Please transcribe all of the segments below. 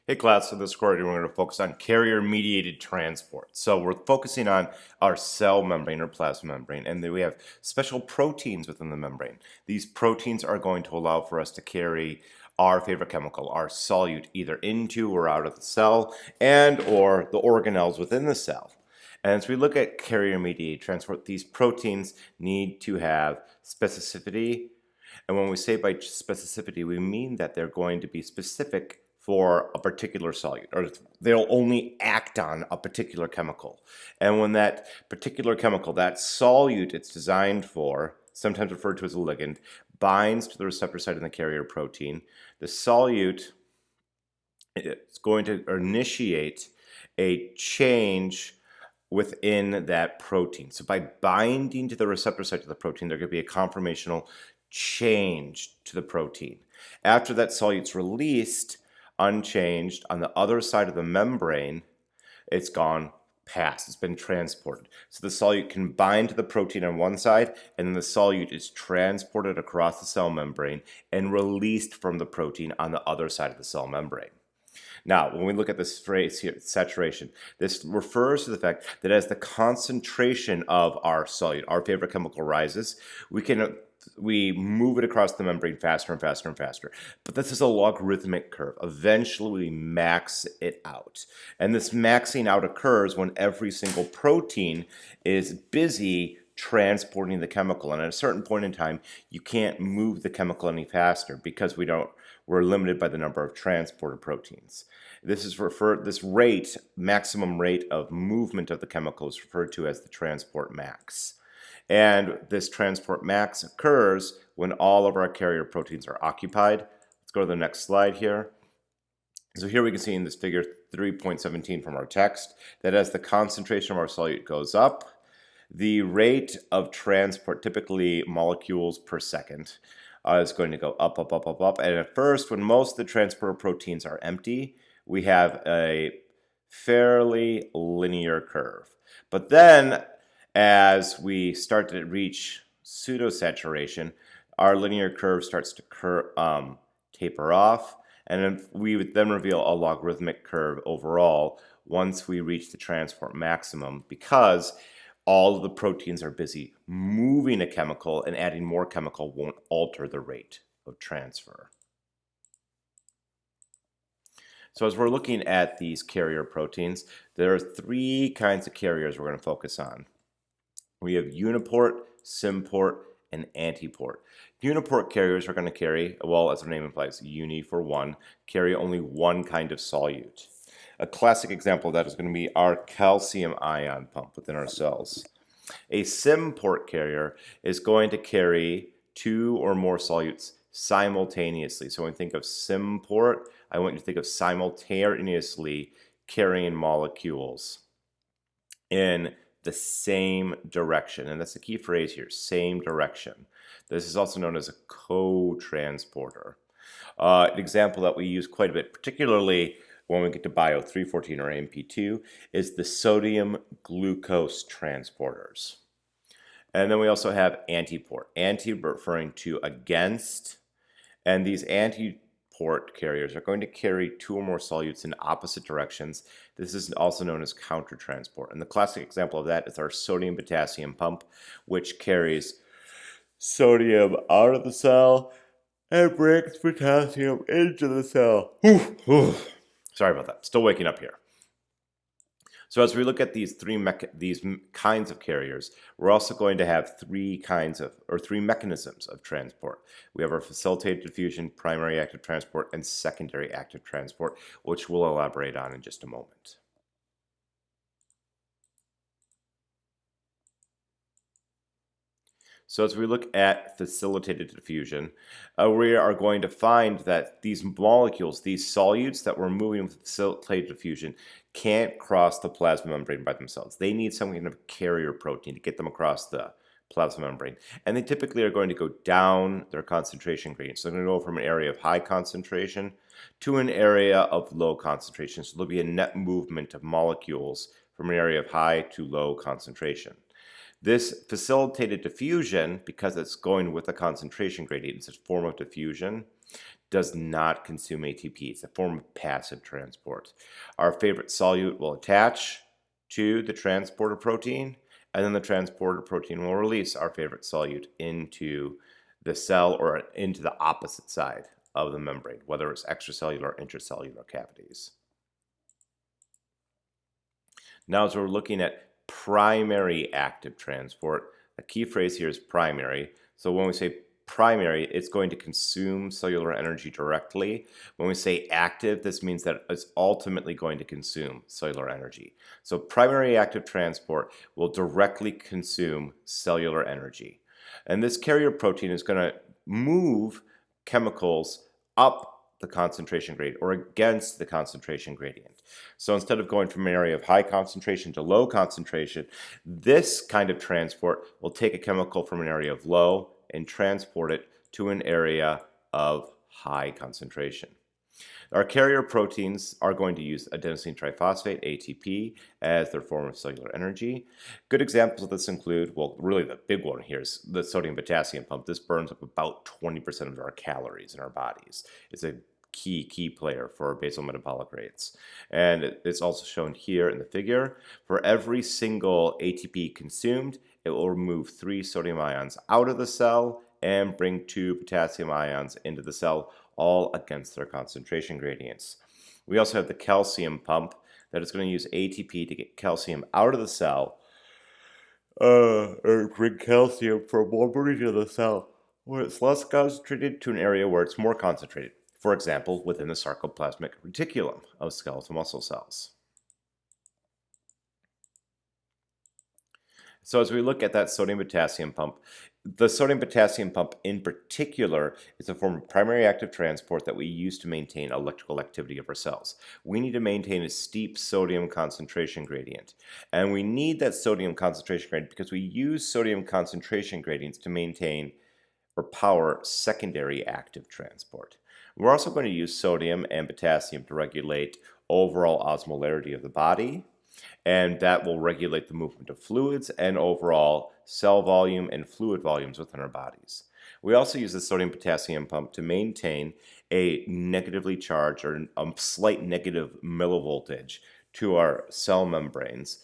Hey class, so this quarter we're going to focus on carrier-mediated transport. So we're focusing on our cell membrane or plasma membrane, and then we have special proteins within the membrane. These proteins are going to allow for us to carry our favorite chemical, our solute, either into or out of the cell and or the organelles within the cell. And as we look at carrier-mediated transport, these proteins need to have specificity. And when we say by specificity, we mean that they're going to be specific for a particular solute, or they'll only act on a particular chemical. And when that particular chemical, that solute it's designed for, sometimes referred to as a ligand, binds to the receptor site in the carrier protein, the solute is going to initiate a change within that protein. So by binding to the receptor site of the protein, there could be a conformational change to the protein. After that solute's released, unchanged, on the other side of the membrane, it's gone past, it's been transported. So the solute can bind to the protein on one side, and then the solute is transported across the cell membrane and released from the protein on the other side of the cell membrane. Now, when we look at this phrase here, saturation, this refers to the fact that as the concentration of our solute, our favorite chemical, rises, we move it across the membrane faster and faster and faster. But this is a logarithmic curve. Eventually, we max it out. And this maxing out occurs when every single protein is busy transporting the chemical. And at a certain point in time, you can't move the chemical any faster because we're limited by the number of transporter proteins. This rate, maximum rate of movement of the chemical, is referred to as the transport max. And this transport max occurs when all of our carrier proteins are occupied. Let's go to the next slide here. So here we can see in this figure 3.17 from our text that as the concentration of our solute goes up, the rate of transport, typically molecules per second, is going to go up, up, up, up, up. And at first, when most of the transporter proteins are empty, we have a fairly linear curve. But then, as we start to reach pseudosaturation, our linear curve starts to taper off, and we would then reveal a logarithmic curve overall once we reach the transport maximum, because all of the proteins are busy moving a chemical, and adding more chemical won't alter the rate of transfer. So as we're looking at these carrier proteins, there are three kinds of carriers we're going to focus on. We have uniport, symport, and antiport. Uniport carriers are going to carry, well, as their name implies, uni for one, carry only one kind of solute. A classic example of that is going to be our calcium ion pump within our cells. A symport carrier is going to carry two or more solutes simultaneously. So when we think of symport, I want you to think of simultaneously carrying molecules in the same direction. And that's the key phrase here, same direction. This is also known as a co-transporter. An example that we use quite a bit, particularly when we get to BIOL 314 or AMP2, is the sodium glucose transporters. And then we also have antiport. Anti referring to against, and these antiport carriers are going to carry two or more solutes in opposite directions. This is also known as countertransport. And the classic example of that is our sodium-potassium pump, which carries sodium out of the cell and brings potassium into the cell. Sorry about that. Still waking up here. So as we look at these these kinds of carriers, we're also going to have three mechanisms of transport. We have our facilitated diffusion, primary active transport, and secondary active transport, which we'll elaborate on in just a moment. So as we look at facilitated diffusion, we are going to find that these molecules, these solutes that we're moving with facilitated diffusion, can't cross the plasma membrane by themselves. They need some kind of carrier protein to get them across the plasma membrane. And they typically are going to go down their concentration gradient. So they're going to go from an area of high concentration to an area of low concentration. So there'll be a net movement of molecules from an area of high to low concentration. This facilitated diffusion, because it's going with a concentration gradient, it's a form of diffusion, does not consume ATP. It's a form of passive transport. Our favorite solute will attach to the transporter protein, and then the transporter protein will release our favorite solute into the cell or into the opposite side of the membrane, whether it's extracellular or intracellular cavities. Now, as we're looking at primary active transport, a key phrase here is primary. So when we say primary, it's going to consume cellular energy directly. When we say active, this means that it's ultimately going to consume cellular energy. So primary active transport will directly consume cellular energy. And this carrier protein is going to move chemicals up the concentration gradient or against the concentration gradient. So instead of going from an area of high concentration to low concentration, this kind of transport will take a chemical from an area of low and transport it to an area of high concentration. Our carrier proteins are going to use adenosine triphosphate, ATP, as their form of cellular energy. Good examples of this include, well, really the big one here is the sodium-potassium pump. This burns up about 20% of our calories in our bodies. It's a key player for basal metabolic rates. And it's also shown here in the figure. For every single ATP consumed, it will remove 3 sodium ions out of the cell and bring 2 potassium ions into the cell, all against their concentration gradients. We also have the calcium pump that is going to use ATP to get calcium out of the cell or bring calcium from one region of the cell where it's less concentrated to an area where it's more concentrated. For example, within the sarcoplasmic reticulum of skeletal muscle cells. So as we look at that sodium-potassium pump, the sodium-potassium pump in particular is a form of primary active transport that we use to maintain electrical activity of our cells. We need to maintain a steep sodium concentration gradient. And we need that sodium concentration gradient because we use sodium concentration gradients to maintain or power secondary active transport. We're also going to use sodium and potassium to regulate overall osmolarity of the body, and that will regulate the movement of fluids and overall cell volume and fluid volumes within our bodies. We also use the sodium-potassium pump to maintain a negatively charged or a slight negative millivoltage to our cell membranes,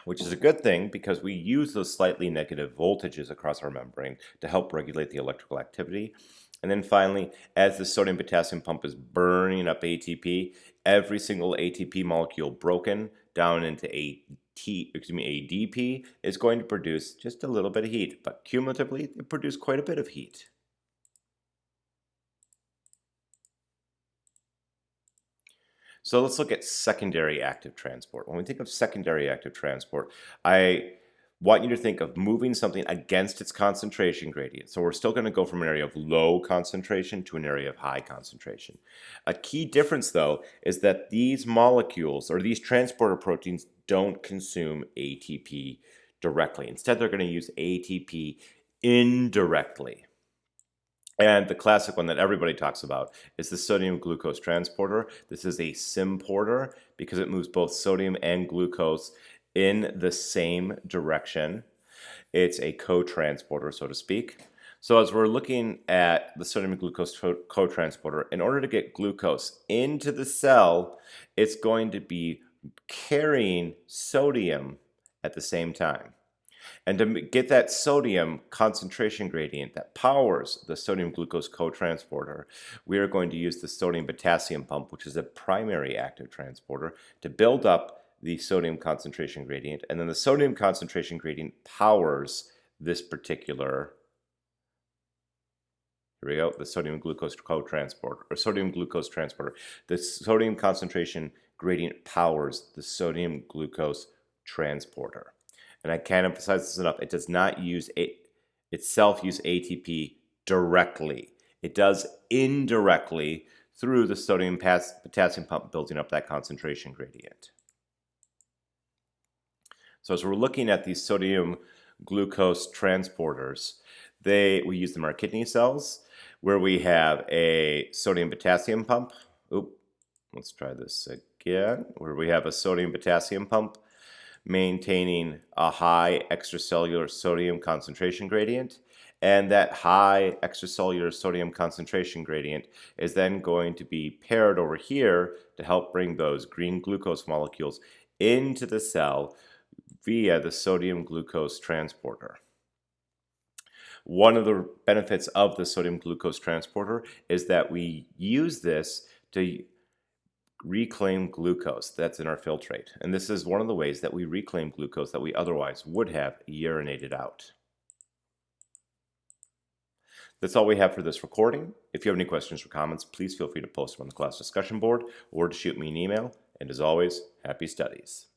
which is a good thing because we use those slightly negative voltages across our membrane to help regulate the electrical activity. And then finally, as the sodium-potassium pump is burning up ATP, every single ATP molecule broken down into ADP is going to produce just a little bit of heat, but cumulatively, it produces quite a bit of heat. So let's look at secondary active transport. When we think of secondary active transport, I want you to think of moving something against its concentration gradient. So we're still going to go from an area of low concentration to an area of high concentration. A key difference, though, is that these molecules or these transporter proteins don't consume ATP directly. Instead, they're going to use ATP indirectly. And the classic one that everybody talks about is the sodium glucose transporter. This is a symporter because it moves both sodium and glucose in the same direction. It's a co-transporter, so to speak. So as we're looking at the sodium and glucose co-transporter, in order to get glucose into the cell, it's going to be carrying sodium at the same time. And to get that sodium concentration gradient that powers the sodium-glucose co-transporter, we are going to use the sodium-potassium pump, which is a primary active transporter, to build up the sodium concentration gradient. And then the sodium concentration gradient powers this particular, here we go, the sodium-glucose co-transporter, or sodium-glucose transporter. The sodium concentration gradient powers the sodium-glucose transporter. And I can't emphasize this enough, it does not use itself use ATP directly. It does indirectly through the sodium-potassium pump building up that concentration gradient. So as we're looking at these sodium-glucose transporters, we use them in our kidney cells, where we have a sodium-potassium pump. Let's try this again. Where we have a sodium-potassium pump maintaining a high extracellular sodium concentration gradient, And that high extracellular sodium concentration gradient is then going to be paired over here to help bring those green glucose molecules into the cell via the sodium glucose transporter. One of the benefits of the sodium glucose transporter is that we use this to reclaim glucose that's in our filtrate. And this is one of the ways that we reclaim glucose that we otherwise would have urinated out. That's all we have for this recording. If you have any questions or comments, please feel free to post them on the class discussion board or to shoot me an email. And as always, happy studies.